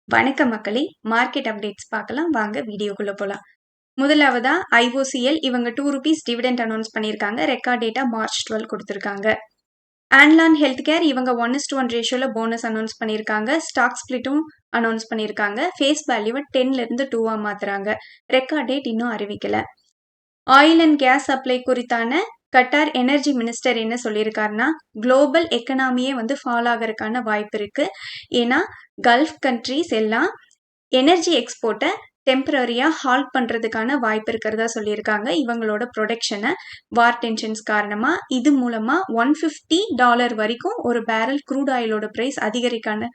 வணக்கம் மக்களே! Market updates பார்க்கலாம். வாங்க வீடியோக்குள்ள போலாம். முதலாவதா ஐஓசிஎல் இவங்க ₹2 டிவிடெண்ட் அனௌன்ஸ் பண்ணியிருக்காங்க. ரெக்கார்ட் டேட்டா March 12 குடுத்திருக்காங்க. ஆன்லான் ஹெல்த் கேர் இவங்க 1:1 ரேஷியோல போனஸ் அனௌன்ஸ் பண்ணியிருக்காங்க. ஸ்டாக் ஸ்பிளிட்டும் அனௌன்ஸ் பண்ணியிருக்காங்க. ஃபேஸ் வேல்யூவ 10லிருந்து 2ஆ மாத்துறாங்க. ரெக்கார்ட் டேட் இன்னும் அறிவிக்கல. ஆயில் அண்ட் கேஸ் சப்ளை குறித்தான கட்டார் எனர்ஜி மினிஸ்டர் என்ன சொல்லியிருக்காருன்னா, குளோபல் எக்கனாமியே ஃபால் ஆகறதுக்கான வாய்ப்பு இருக்கு. ஏன்னா கல்ஃப் கண்ட்ரீஸ் எல்லாம் எனர்ஜி எக்ஸ்போர்ட்டை டெம்பரரியா ஹால்ட் பண்றதுக்கான வாய்ப்பு இருக்கிறதா சொல்லியிருக்காங்க. இவங்களோட ப்ரொடக்ஷனை வார் டென்ஷன்ஸ் காரணமா இது மூலமா $150 வரைக்கும் ஒரு பேரல் க்ரூட் ஆயிலோட பிரைஸ் அதிகரிக்கான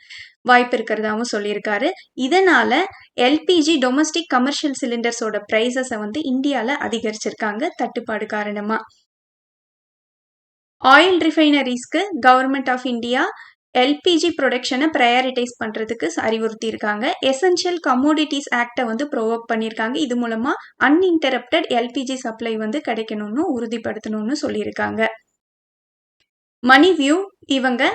வாய்ப்பு இருக்கிறதாவும் சொல்லியிருக்காரு. இதனால எல்பிஜி டொமஸ்டிக் கமர்ஷியல் சிலிண்டர்ஸோட பிரைசஸை இந்தியால அதிகரிச்சிருக்காங்க தட்டுப்பாடு காரணமா. ஆயில் ரிஃபைனரிஸ்க்கு கவர்மெண்ட் ஆஃப் இந்தியா எல்பிஜி ப்ரொடக்ஷனை ப்ரையாரிட்டைஸ் பண்ணுறதுக்கு அறிவுறுத்தியிருக்காங்க. எசென்ஷியல் கமோடிட்டிஸ் ஆக்டை ப்ரொவோக் பண்ணியிருக்காங்க. இது மூலமா அன்இன்டரப்டட் எல்பிஜி சப்ளை கிடைக்கணும்னு உறுதிப்படுத்தணும்னு சொல்லியிருக்காங்க. மணிவியூ இவங்க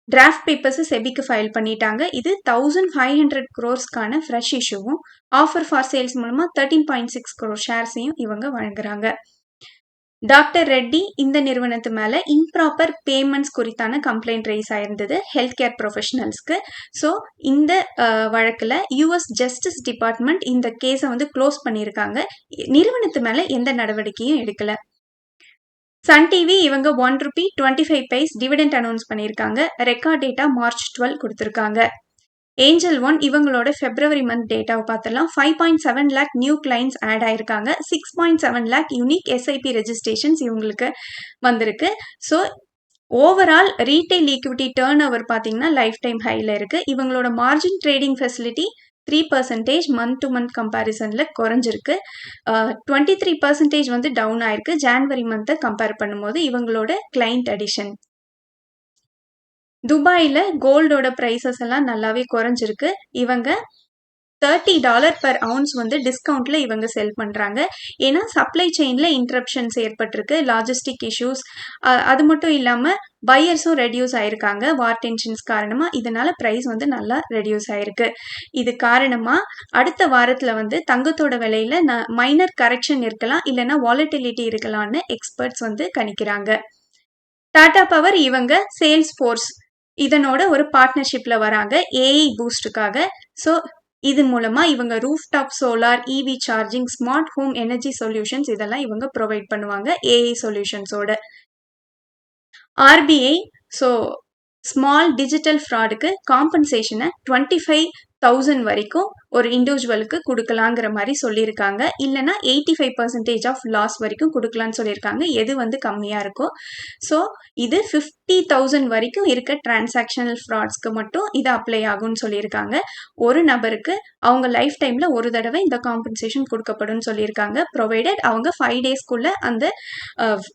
டிராஃப்ட் பேப்பர்ஸ் செபிக்கு ஃபைல் பண்ணிட்டாங்க. இது 1500 crores ஃப்ரெஷ் இஷ்யூவும் ஆஃபர் ஃபார் சேல்ஸ் மூலமா 13.6 crore ஷேர்ஸையும் இவங்க வழங்குறாங்க. டாக்டர் ரெட்டி இந்த நிறுவனத்து மேல இம்ப்ராப்பர் பேமெண்ட்ஸ் குறித்தான கம்ப்ளைண்ட் ரைஸ் ஆயிருந்தது ஹெல்த் கேர் ப்ரொஃபஷனல்ஸ்க்கு. ஸோ இந்த வழக்குல யூஎஸ் ஜஸ்டிஸ் டிபார்ட்மெண்ட் இந்த கேஸை க்ளோஸ் பண்ணியிருக்காங்க. நிறுவனத்து மேல எந்த நடவடிக்கையும் எடுக்கல. சன் டிவி இவங்க ₹1.25 டிவிடெண்ட் அனௌன்ஸ் பண்ணியிருக்காங்க. ரெக்கார்ட் டேட்டா March 12 கொடுத்திருக்காங்க. ஏஞ்சல் ஒன் இவங்களோட February மந்த் டேட்டாவை பார்த்துடலாம். 5.7 lakh நியூ கிளைண்ட்ஸ் ஆட் ஆயிருக்காங்க. 6.7 lakh யூனிக் எஸ்ஐபி ரெஜிஸ்ட்ரேஷன்ஸ் இவங்களுக்கு வந்திருக்கு. So overall retail equity turnover பார்த்தீங்கன்னா லைஃப் டைம் ஹைல இருக்கு. இவங்களோட margin trading facility 3% month to month கம்பேரிசன்ல குறைஞ்சிருக்கு. 23% டவுன் ஆயிருக்கு ஜான்வரி மந்த்தை கம்பேர் பண்ணும்போது. இவங்களோட கிளைண்ட் அடிஷன் துபாயில கோல்டோட பிரைசஸ் எல்லாம் நல்லாவே குறைஞ்சிருக்கு. இவங்க $30 per ounce டிஸ்கவுண்ட்ல இவங்க செல் பண்றாங்க. ஏன்னா சப்ளை செயின்ல இன்டரப்ஷன்ஸ் ஏற்பட்டிருக்கு, லாஜிஸ்டிக் இஷ்யூஸ். அது மட்டும் இல்லாம பையர்ஸும் ரெடியூஸ் ஆயிருக்காங்க வார் டென்ஷன்ஸ் காரணமா. இதனால பிரைஸ் நல்லா ரெடியூஸ் ஆயிருக்கு. இது காரணமா அடுத்த வாரத்துல தங்கத்தோட விலையில மைனர் கரெக்ஷன் இருக்கலாம், இல்லைன்னா வாலட்டிலிட்டி இருக்கலாம்னு எக்ஸ்பர்ட்ஸ் கணிக்கிறாங்க. டாடா பவர் இவங்க சேல்ஸ் ஃபோர்ஸ் இதனோட ஒரு பார்ட்னர்ஷிப்ல வராங்க ஏஐ பூஸ்டுக்காக. ஸோ இது மூலமா இவங்க rooftop solar, EV charging, smart home energy solutions இதெல்லாம் இவங்க ப்ரொவைட் பண்ணுவாங்க ஏஐ சொல்யூஷன்ஸோட. ஆர்பிஐ ஸோ ஸ்மால் டிஜிட்டல் ஃப்ராடுக்கு காம்பன்சேஷனை 25,000 வரைக்கும் ஒரு இண்டிவிஜுவலுக்கு கொடுக்கலாங்கிற மாதிரி சொல்லியிருக்காங்க. இல்லைன்னா 85% ஆஃப் லாஸ் வரைக்கும் கொடுக்கலான்னு சொல்லியிருக்காங்க. எது கம்மியா இருக்கோ. ஸோ இது 50,000 வரைக்கும் இருக்க டிரான்சாக்ஷனல் ஃப்ராட்ஸ்க்கு மட்டும் இது அப்ளை ஆகும்னு சொல்லியிருக்காங்க. ஒரு நபருக்கு அவங்க லைஃப் டைம்ல ஒரு தடவை இந்த காம்பன்சேஷன் கொடுக்கப்படும் சொல்லியிருக்காங்க. ப்ரொவைடட் அவங்க 5 daysக்குள்ள அந்த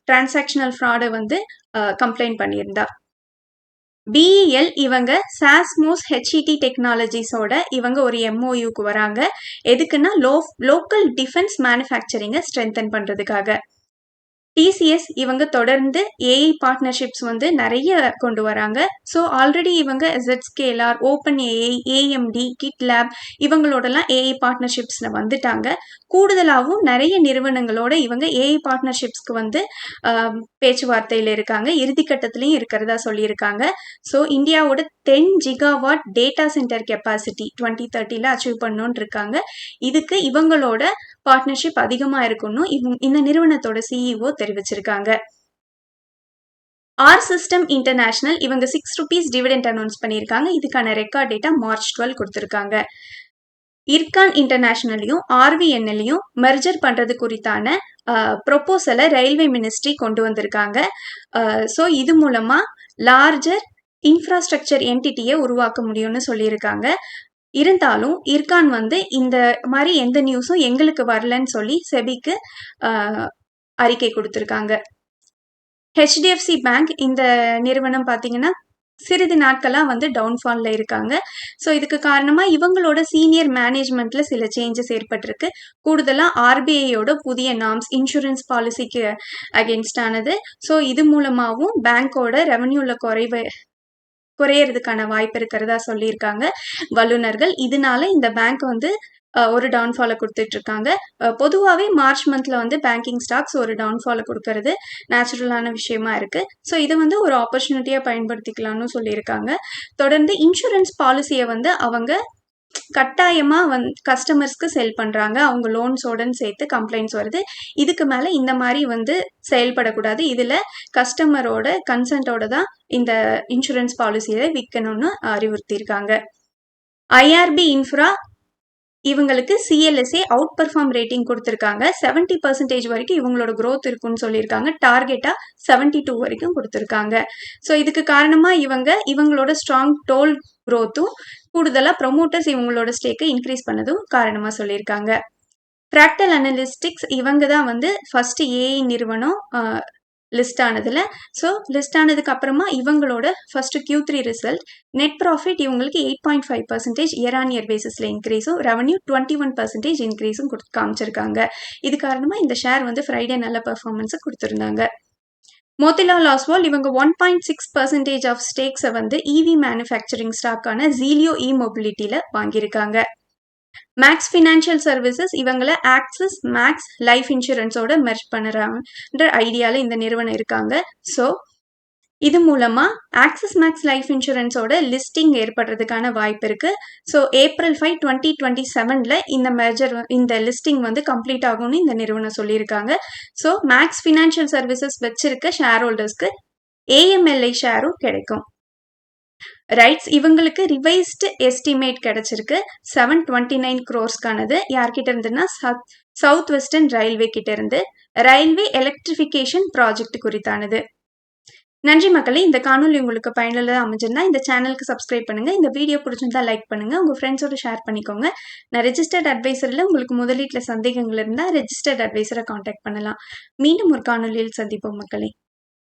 டிரான்சாக்ஷனல் ஃப்ராடை கம்ப்ளைண்ட் பண்ணியிருந்தா. பிஇஎல் இவங்க சாஸ்மோஸ் ஹெச்இடி டெக்னாலஜிஸோட இவங்க ஒரு எம்ஓயூக்கு வராங்க. எதுக்குன்னா லோக்கல் டிஃபென்ஸ் மேனுஃபேக்சரிங்கை ஸ்ட்ரென்தன் பண்றதுக்காக. டிசிஎஸ் இவங்க தொடர்ந்து ஏஐ பார்ட்னர்ஷிப்ஸ் நிறைய கொண்டு வராங்க. ஸோ ஆல்ரெடி இவங்க ZScaler, OpenAI, AMD, GitLab இவங்களோடலாம் ஏஐ பார்ட்னர்ஷிப்ஸ்ல வந்துட்டாங்க. கூடுதலாகவும் நிறைய நிறுவனங்களோட இவங்க ஏஐ பார்ட்னர்ஷிப்ஸ்க்கு பேச்சுவார்த்தையில் இருக்காங்க. இறுதிக்கட்டத்திலையும் இருக்கிறதா சொல்லியிருக்காங்க. ஸோ இந்தியாவோட 10 gigawatt டேட்டா சென்டர் கெப்பாசிட்டி 2030ல அச்சீவ் பண்ணணும்னு இருக்காங்க. இதுக்கு இவங்களோட பார்ட்னர்ஷிப் அதிகமா இருக்கணும் இந்த நிறுவனத்தோட சிஇஓ தெரிவிச்சிருக்காங்க. ஆர் சிஸ்டம் இன்டர்நேஷனல் இவங்க ₹6 டிவிடெண்ட் அனௌன்ஸ் பண்ணியிருக்காங்க. இதுக்கான ரெக்கார்ட் டேட்டா March 12 கொடுத்திருக்காங்க. இர்கான் இன்டர்நேஷனலையும் ஆர்விஎன்எல்லையும் மெர்ஜர் பண்றது குறித்தான ப்ரொபோசலை ரயில்வே மினிஸ்ட்ரி கொண்டு வந்திருக்காங்க. ஸோ இது மூலமா லார்ஜர் இன்ஃப்ராஸ்ட்ரக்சர் என்டிட்டியை உருவாக்க முடியும்னு சொல்லியிருக்காங்க. இருந்தாலும் இர்கான் இந்த மாதிரி எந்த நியூஸும் எங்களுக்கு வரலன்னு சொல்லி செபிக்கு அறிக்கை கொடுத்திருக்காங்க. ஹெச்டிஎஃப்சி பேங்க் இந்த நிறுவனம் பார்த்தீங்கன்னா சிறிது நாட்களா டவுன்ஃபால்ல இருக்காங்க. ஸோ இதுக்கு காரணமா இவங்களோட சீனியர் மேனேஜ்மெண்ட்ல சில சேஞ்சஸ் ஏற்பட்டிருக்கு. கூடுதலா ஆர்பிஐயோட புதிய நார்ம்ஸ் இன்சூரன்ஸ் பாலிசிக்கு அகெயின்ஸ்ட் ஆனது. ஸோ இது மூலமாகவும் பேங்கோட ரெவன்யூல குறையறதுக்கான வாய்ப்பு இருக்கிறதா சொல்லியிருக்காங்க வல்லுநர்கள். இதனால இந்த பேங்க் வந்து ஒரு டவுன்ஃபாலை கொடுத்துட்டு இருக்காங்க. பொதுவாகவே மார்ச் மந்த்ல வந்து பேங்கிங் ஸ்டாக்ஸ் ஒரு டவுன்ஃபாலை கொடுக்கறது நேச்சுரலான விஷயமா இருக்கு. ஸோ இதை வந்து ஒரு ஆப்பர்ச்சுனிட்டியாக பயன்படுத்திக்கலாம்னு சொல்லியிருக்காங்க. தொடர்ந்து இன்சூரன்ஸ் பாலிசியை வந்து அவங்க கட்டாயமா கஸ்டமர்ஸ்க்கு செல் பண்றாங்க. அவங்க லோன்ஸோடன்னு சேர்த்து கம்ப்ளைண்ட்ஸ் வருது. இதுக்கு மேல இந்த மாதிரி வந்து செயல்படக்கூடாது. இதுல கஸ்டமரோட கன்சென்ட்டோட தான் இந்த இன்சூரன்ஸ் பாலிசியை விற்கணும்னு அறிவுறுத்தியிருக்காங்க. ஐஆர்பி இன்ஃப்ரா இவங்களுக்கு சிஎல்எஸ்ஏ அவுட் பெர்ஃபார்ம் ரேட்டிங் கொடுத்துருக்காங்க. 70% வரைக்கும் இவங்களோட growth இருக்குன்னு சொல்லியிருக்காங்க. டார்கெட்டா 72 வரைக்கும் கொடுத்துருக்காங்க. ஸோ இதுக்கு காரணமா இவங்களோட ஸ்ட்ராங் டோல் growthம் கூடுதலா ப்ரொமோட்டர்ஸ் இவங்களோட ஸ்டேக்கை இன்க்ரீஸ் பண்ணதும் காரணமா சொல்லியிருக்காங்க. ஃப்ராக்டல் அனலிஸ்டிக்ஸ் இவங்க தான் வந்து ஃபர்ஸ்ட் ஏஐ நிறுவனம் லிஸ்ட் ஆனதுல. ஸோ லிஸ்ட் ஆனதுக்கு அப்புறமா இவங்களோட first Q3 result net profit இவங்களுக்கு 8.5% இயர் ஆன் இயர் பேசிஸ்ல இன்க்ரீஸும் ரெவன்யூ 21% இன்க்ரீஸும் காமிச்சிருக்காங்க. இது காரணமா இந்த ஷேர் வந்து ஃப்ரைடே நல்ல பெர்ஃபார்மன்ஸ் கொடுத்துருந்தாங்க. மோதிலால் ஆஸ்வால் இவங்க 1.6% ஆஃப் ஸ்டேக்ஸை வந்து இவி மேனுஃபேக்சரிங் ஸ்டாக்கான ஜீலியோ இ மொபிலிட்டியில வாங்கியிருக்காங்க. மேக்ஸ் ஃபினான்ஷியல் சர்வீசஸ் இவங்கள ஆக்சிஸ் மேக்ஸ் லைஃப் இன்சூரன்ஸோட மெர்ஜ் பண்ணுறாங்கன்ற ஐடியாவில் இந்த நிறுவனம் இருக்காங்க. ஸோ இது மூலமா ஆக்சிஸ் மேக்ஸ் லைஃப் இன்சூரன்ஸோட லிஸ்டிங் ஏற்படுறதுக்கான வாய்ப்பு இருக்கு. ஸோ April 5, 2027 இந்த லிஸ்டிங் வந்து கம்ப்ளீட் ஆகும்னு இந்த நிறுவனம் சொல்லியிருக்காங்க. ஸோ மேக்ஸ் ஃபினான்ஷியல் சர்வீசஸ் வச்சிருக்க ஷேர் ஹோல்டர்ஸ்க்கு AMLI ஷேரும் கிடைக்கும். ரைட்ஸ் இவங்களுக்கு ரிவைஸ்டு எஸ்டிமேட் கிடைச்சிருக்கு 729 crores யார்கிட்ட இருந்துன்னா சவுத் வெஸ்டர்ன் ரயில்வே கிட்ட இருந்து ரயில்வே எலக்ட்ரிஃபிகேஷன் ப்ராஜெக்ட் குறித்தானது. நன்றி மக்களே. இந்த காணொலி உங்களுக்கு பயனுள்ளதாக அமைஞ்சிருந்தா இந்த சேனலுக்கு சப்ஸ்கிரைப் பண்ணுங்க. இந்த வீடியோ பிடிச்சிருந்தா லைக் பண்ணுங்க. உங்க ஃப்ரெண்ட்ஸோட ஷேர் பண்ணிக்கோங்க. நான் ரெஜிஸ்டர்ட் அட்வைசரில் உங்களுக்கு முதலீட்டில் சந்தேகங்கள் இருந்தால் ரெஜிஸ்டர்ட் அட்வைசரை காண்டாக்ட் பண்ணலாம். மீண்டும் ஒரு காணொலியில் சந்திப்போம் மக்களே.